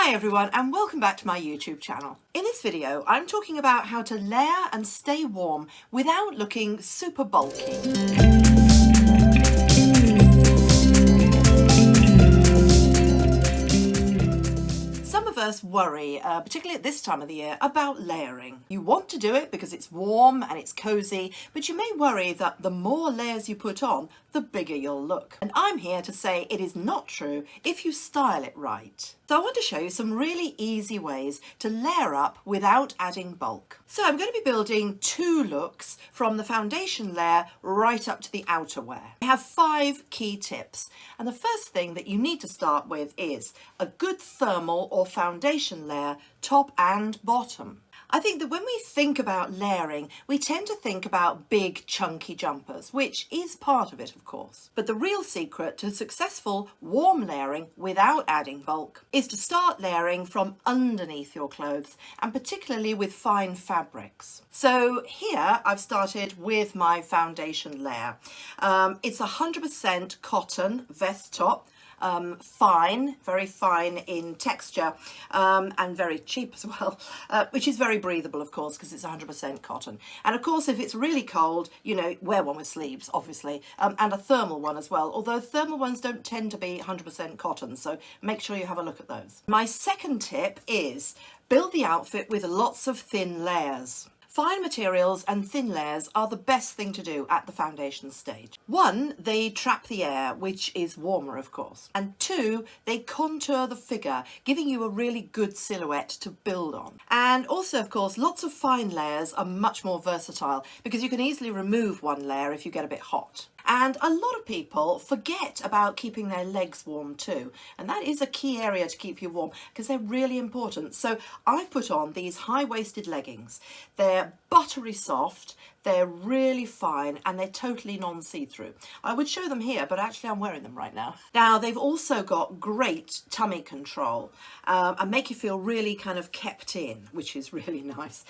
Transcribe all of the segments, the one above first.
Hi everyone and welcome back to my YouTube channel. In this video I'm talking about how to layer and stay warm without looking super bulky. Some of us worry, particularly at this time of the year, about layering. You want to do it because it's warm and it's cozy, but you may worry that the more layers you put on, the bigger you'll look. And I'm here to say it is not true if you style it right. So I want to show you some really easy ways to layer up without adding bulk. So I'm going to be building two looks from the foundation layer right up to the outerwear. I have 5 key tips. And the first thing that you need to start with is a good thermal or foundation layer, top and bottom. I think that when we think about layering, we tend to think about big chunky jumpers, which is part of it, of course. But the real secret to successful warm layering without adding bulk is to start layering from underneath your clothes, and particularly with fine fabrics. So here I've started with my foundation layer. It's 100% cotton vest top. Fine, very fine in texture, and very cheap as well, which is very breathable, of course, because it's 100% cotton. And of course, if it's really cold, you know, wear one with sleeves, obviously, and a thermal one as well, although thermal ones don't tend to be 100% cotton, so make sure you have a look at those. My second tip is build the outfit with lots of thin layers. Fine materials and thin layers are the best thing to do at the foundation stage. 1, they trap the air, which is warmer, of course. And 2, they contour the figure, giving you a really good silhouette to build on. And also, of course, lots of fine layers are much more versatile because you can easily remove one layer if you get a bit hot. And a lot of people forget about keeping their legs warm too. And that is a key area to keep you warm because they're really important. So I've put on these high-waisted leggings. They're buttery soft, they're really fine, and they're totally non-see-through. I would show them here, but actually I'm wearing them right now. Now, they've also got great tummy control and make you feel really kind of kept in, which is really nice.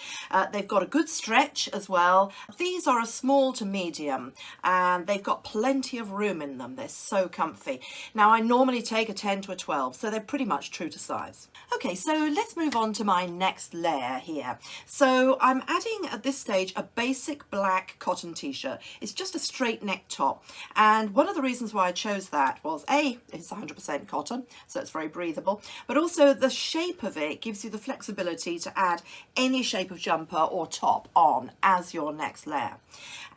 They've got a good stretch as well. These are a small to medium, and they've got plenty of room in them. They're so comfy. Now, I normally take a 10 to a 12, so they're pretty much true to size. Okay, so let's move on to my next layer here. So I'm adding at this stage a basic black cotton t-shirt. It's just a straight neck top, and one of the reasons why I chose that was A, it's 100% cotton, so it's very breathable, but also the shape of it gives you the flexibility to add any shape of jumper or top on as your next layer.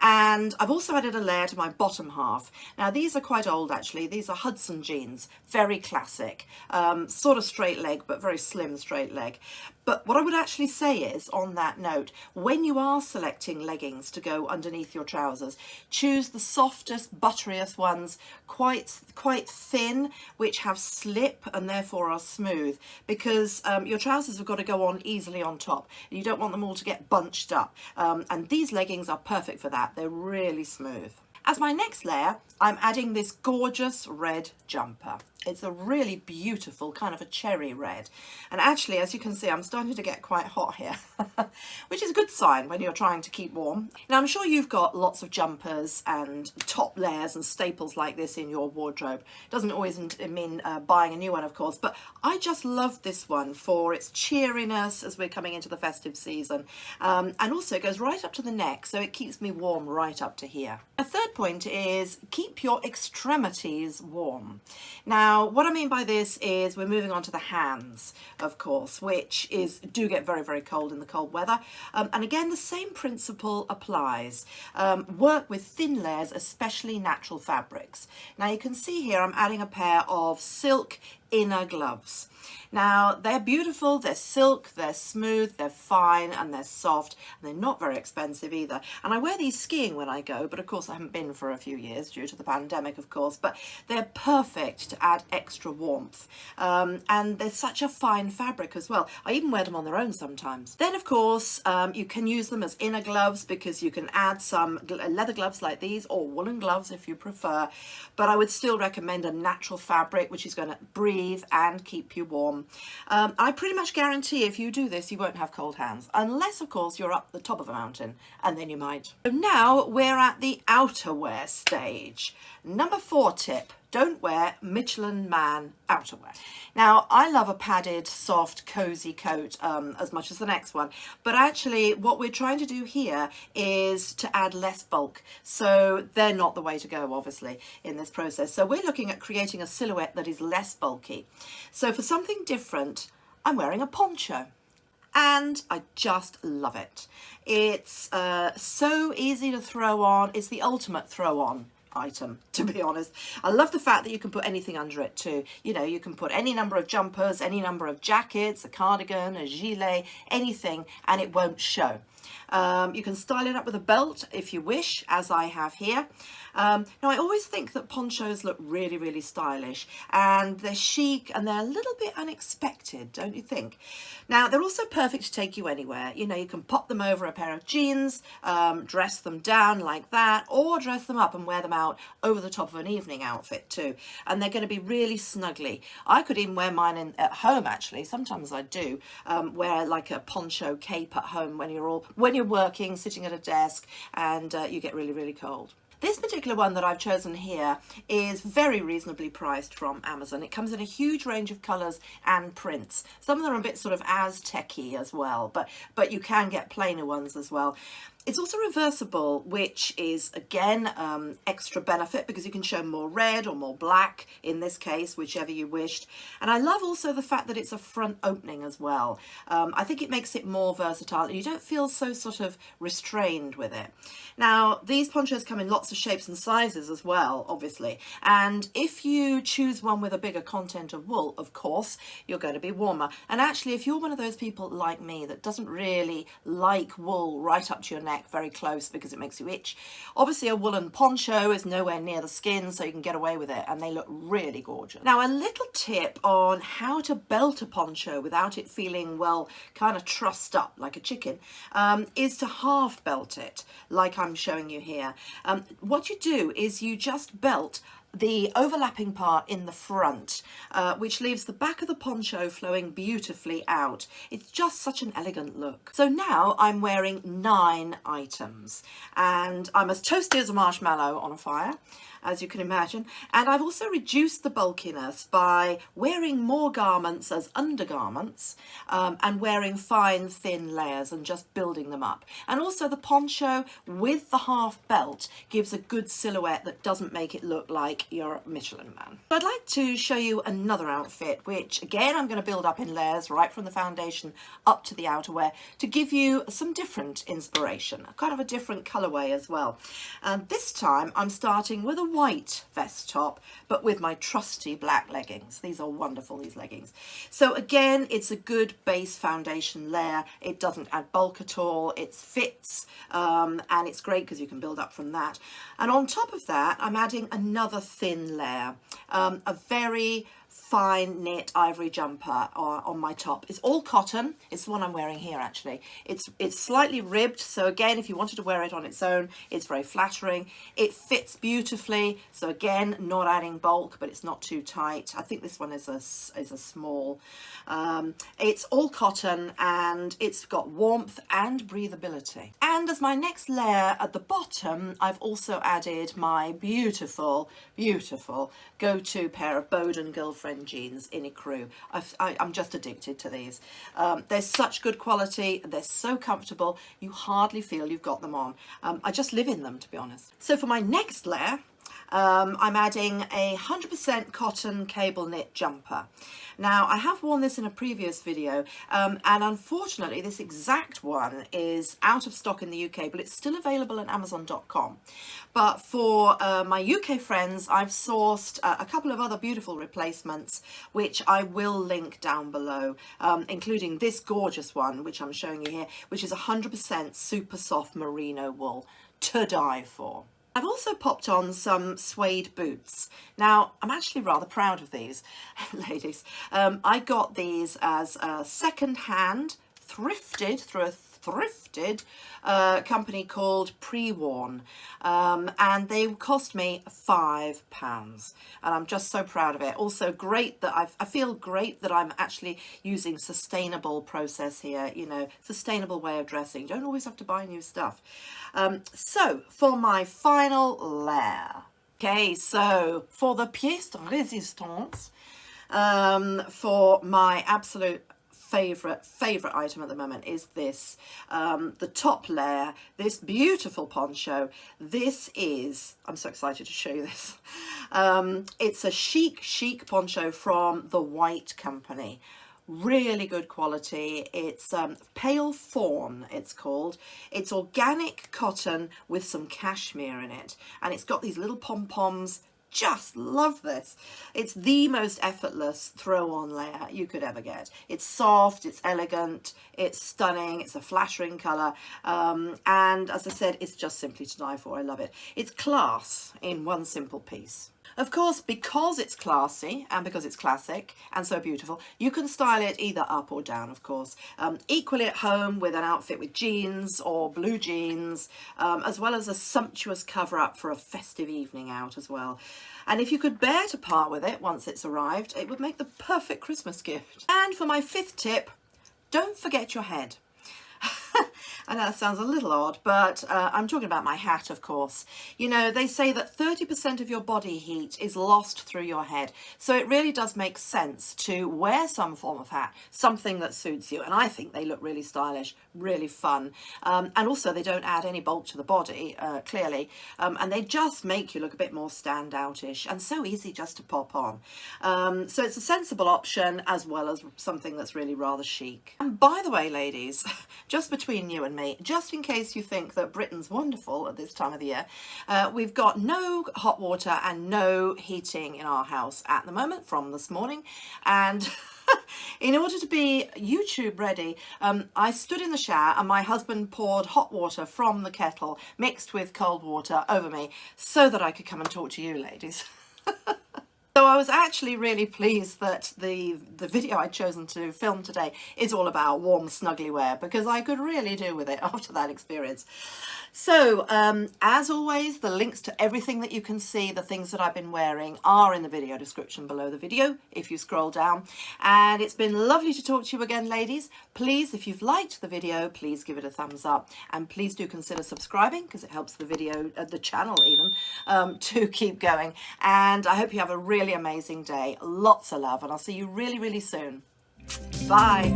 And I've also added a layer to my bottom half. Now these are quite old actually. These are Hudson jeans, very classic, sort of straight leg, but very slim straight leg. But what I would actually say is, on that note, when you are selecting leggings to go underneath your trousers, choose the softest, butteriest ones, quite thin, which have slip and therefore are smooth, because your trousers have got to go on easily on top. You don't want them all to get bunched up. And these leggings are perfect for that. They're really smooth. As my next layer, I'm adding this gorgeous red jumper. It's a really beautiful kind of a cherry red. And actually, as you can see, I'm starting to get quite hot here, which is a good sign when you're trying to keep warm. Now, I'm sure you've got lots of jumpers and top layers and staples like this in your wardrobe. Doesn't always mean buying a new one, of course, but I just love this one for its cheeriness as we're coming into the festive season. And also it goes right up to the neck, so it keeps me warm right up to here. A third point is keep your extremities warm. Now, what I mean by this is we're moving on to the hands, of course, which do get very, very cold in the cold weather. And again, the same principle applies. Work with thin layers, especially natural fabrics. Now, you can see here I'm adding a pair of silk inner gloves. Now, they're beautiful, they're silk, they're smooth, they're fine, and they're soft, and they're not very expensive either. And I wear these skiing when I go, but of course I haven't been for a few years due to the pandemic, of course, but they're perfect to add extra warmth. And they're such a fine fabric as well. I even wear them on their own sometimes. Then, of course, you can use them as inner gloves because you can add some leather gloves like these, or woolen gloves if you prefer, but I would still recommend a natural fabric which is going to breathe and keep you warm. I pretty much guarantee if you do this, you won't have cold hands, unless, of course, you're up the top of a mountain, and then you might. So now we're at the outerwear stage. Number 4 tip, don't wear Michelin Man outerwear. Now, I love a padded, soft, cozy coat as much as the next one, but actually what we're trying to do here is to add less bulk. So they're not the way to go, obviously, in this process. So we're looking at creating a silhouette that is less bulky. So for something different, I'm wearing a poncho. And I just love it. It's so easy to throw on. It's the ultimate throw on item, to be honest. I love the fact that you can put anything under it too. You know, you can put any number of jumpers, any number of jackets, a cardigan, a gilet, anything, and it won't show. You can style it up with a belt if you wish, as I have here. Now, I always think that ponchos look really, really stylish, and they're chic and they're a little bit unexpected, don't you think? Now, they're also perfect to take you anywhere. You know, you can pop them over a pair of jeans, dress them down like that, or dress them up and wear them out over the top of an evening outfit too. And they're going to be really snuggly. I could even wear mine at home, actually. Sometimes I do wear like a poncho cape at home when you're working, sitting at a desk, and you get really, really cold. This particular one that I've chosen here is very reasonably priced from Amazon. It comes in a huge range of colours and prints. Some of them are a bit sort of Aztec-y as well, but you can get plainer ones as well. It's also reversible, which is, again, extra benefit because you can show more red or more black, in this case, whichever you wished. And I love also the fact that it's a front opening as well. I think it makes it more versatile and you don't feel so sort of restrained with it. Now, these ponchos come in lots of shapes and sizes as well, obviously. And if you choose one with a bigger content of wool, of course, you're going to be warmer. And actually, if you're one of those people like me that doesn't really like wool right up to your neck, very close because it makes you itch. Obviously a woolen poncho is nowhere near the skin, so you can get away with it, and they look really gorgeous. Now, a little tip on how to belt a poncho without it feeling, well, kind of trussed up like a chicken, is to half belt it like I'm showing you here. What you do is you just belt the overlapping part in the front, which leaves the back of the poncho flowing beautifully out. It's just such an elegant look. So now I'm wearing 9 items, and I'm as toasty as a marshmallow on a fire, as you can imagine. And I've also reduced the bulkiness by wearing more garments as undergarments, and wearing fine, thin layers and just building them up. And also the poncho with the half belt gives a good silhouette that doesn't make it look like you're a Michelin Man. I'd like to show you another outfit, which again I'm going to build up in layers right from the foundation up to the outerwear to give you some different inspiration, kind of a different colorway as well. And this time I'm starting with a white vest top, but with my trusty black leggings. These are wonderful, these leggings. So again, it's a good base foundation layer. It doesn't add bulk at all. It fits, and it's great because you can build up from that. And on top of that, I'm adding another thin layer, a very fine knit ivory jumper on my top. It's all cotton. It's the one I'm wearing here, actually. It's slightly ribbed, so again, if you wanted to wear it on its own, it's very flattering. It fits beautifully, so again, not adding bulk, but it's not too tight. I think this one is a small. It's all cotton, and it's got warmth and breathability. And as my next layer at the bottom, I've also added my beautiful, beautiful go-to pair of Boden Girlfriend jeans in ENQUIRIES. I'm just addicted to these. They're such good quality, they're so comfortable, you hardly feel you've got them on. I just live in them, to be honest. So for my next layer, I'm adding a 100% cotton cable knit jumper. Now, I have worn this in a previous video, and unfortunately this exact one is out of stock in the UK, but it's still available on Amazon.com. But for my UK friends, I've sourced a couple of other beautiful replacements, which I will link down below, including this gorgeous one, which I'm showing you here, which is 100% super soft merino wool, to die for. I've also popped on some suede boots. Now, I'm actually rather proud of these, ladies. I got these as a second-hand, thrifted through a thrifted company called Pre-Worn, and they cost me £5, and I'm just so proud of it. Also great that I feel great that I'm actually using sustainable process here, you know, sustainable way of dressing. You don't always have to buy new stuff. So for my final layer, Okay, so for the pièce de résistance, for my absolute favorite item at the moment is this, the top layer, this beautiful poncho. This is, I'm so excited to show you this. It's a chic poncho from the White Company. Really good quality. It's pale fawn, it's called. It's organic cotton with some cashmere in it, and it's got these little pom-poms. Just love this. It's the most effortless throw-on layer you could ever get. It's soft, it's elegant, it's stunning, it's a flattering colour, and as I said, it's just simply to die for. I love it. It's class in one simple piece. Of course, because it's classy and because it's classic and so beautiful, you can style it either up or down, of course. Equally at home with an outfit with jeans or blue jeans, as well as a sumptuous cover-up for a festive evening out as well. And if you could bear to part with it once it's arrived, it would make the perfect Christmas gift. And for my 5th tip, don't forget your head. I know that sounds a little odd, but I'm talking about my hat, of course. You know, they say that 30% of your body heat is lost through your head. So it really does make sense to wear some form of hat, something that suits you. And I think they look really stylish, really fun. And also they don't add any bulk to the body, clearly. And they just make you look a bit more standout-ish and so easy just to pop on. So it's a sensible option as well as something that's really rather chic. And by the way, ladies, just between you and me, just in case you think that Britain's wonderful at this time of the year, we've got no hot water and no heating in our house at the moment from this morning. And in order to be YouTube ready, I stood in the shower and my husband poured hot water from the kettle mixed with cold water over me so that I could come and talk to you ladies. So I was actually really pleased that the video I'd chosen to film today is all about warm snuggly wear, because I could really do with it after that experience. So as always, the links to everything that you can see, the things that I've been wearing, are in the video description below the video if you scroll down. And it's been lovely to talk to you again, ladies. Please, if you've liked the video, please give it a thumbs up, and please do consider subscribing because it helps the video, the channel even, to keep going. And I hope you have a really amazing day. Lots of love, and I'll see you really, really soon. Bye.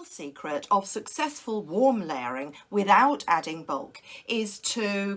Secret of successful warm layering without adding bulk is to